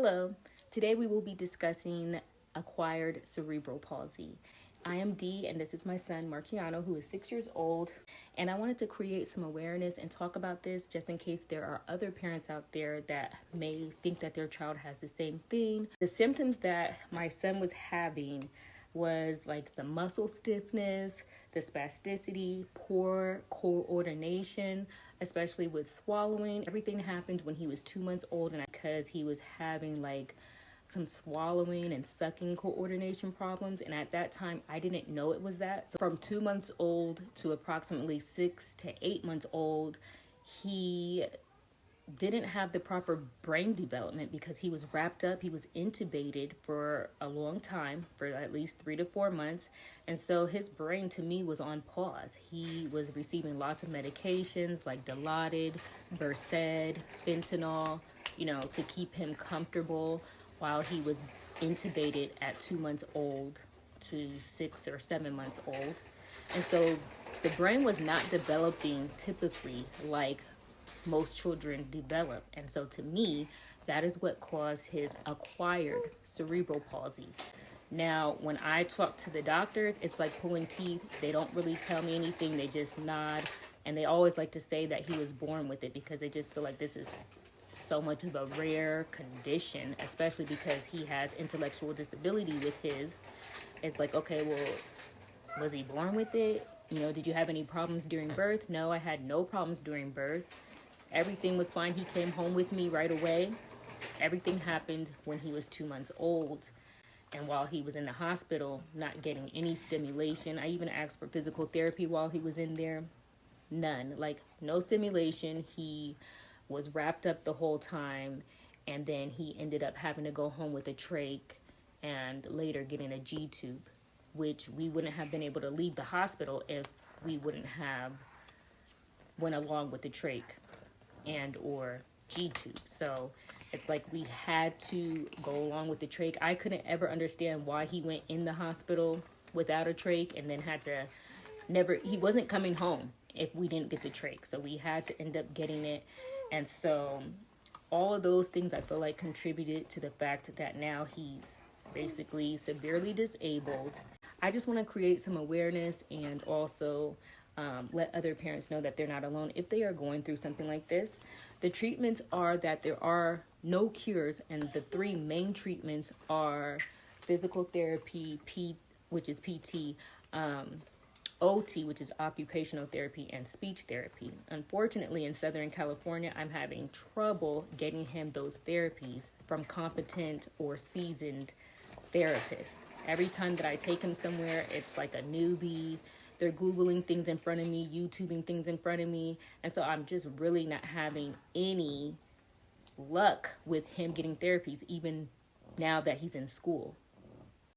Hello, today we will be discussing acquired cerebral palsy. I am Dee, and this is my son Marciano, who is 6 years old, and I wanted to create some awareness and talk about this just in case there are other parents out there that may think that their child has the same thing. The symptoms that my son was having was like the muscle stiffness, the spasticity, poor coordination, especially with swallowing. Everything happened when he was 2 months old, and because he was having like some swallowing and sucking coordination problems, and at that time I didn't know it was that. So from 2 months old to approximately 6 to 8 months old, he didn't have the proper brain development because he was wrapped up. He was intubated for a long time, for at least 3 to 4 months. And so his brain to me was on pause. He was receiving lots of medications like Dilaudid, Versed, fentanyl, to keep him comfortable while he was intubated at 2 months old to 6 or 7 months old. And so the brain was not developing typically like most children develop. And so to me, that is what caused his acquired cerebral palsy. Now, when I talk to the doctors, it's like pulling teeth. They don't really tell me anything. They just nod. And they always like to say that he was born with it because they just feel like this is so much of a rare condition, especially because he has intellectual disability with his. It's like, okay, well, was he born with it? Did you have any problems during birth? No, I had no problems during birth. Everything was fine. He came home with me right away. Everything happened when he was 2 months old. And while he was in the hospital, not getting any stimulation. I even asked for physical therapy while he was in there. None. Like, no stimulation. He was wrapped up the whole time. And then he ended up having to go home with a trach and later getting a G-tube, which we wouldn't have been able to leave the hospital if we wouldn't have went along with the trach and or G-tube. So it's like we had to go along with the trach. I couldn't ever understand why he went in the hospital without a trach and then he wasn't coming home if we didn't get the trach. So we had to end up getting it. And so all of those things I feel like contributed to the fact that now he's basically severely disabled. I just want to create some awareness and also let other parents know that they're not alone if they are going through something like this. The treatments are that there are no cures, and the three main treatments are physical therapy, which is PT, OT, which is occupational therapy, and speech therapy. Unfortunately, in Southern California, I'm having trouble getting him those therapies from competent or seasoned therapists. Every time that I take him somewhere, it's like a newbie. They're Googling things in front of me, YouTubing things in front of me. And so I'm just really not having any luck with him getting therapies, even now that he's in school.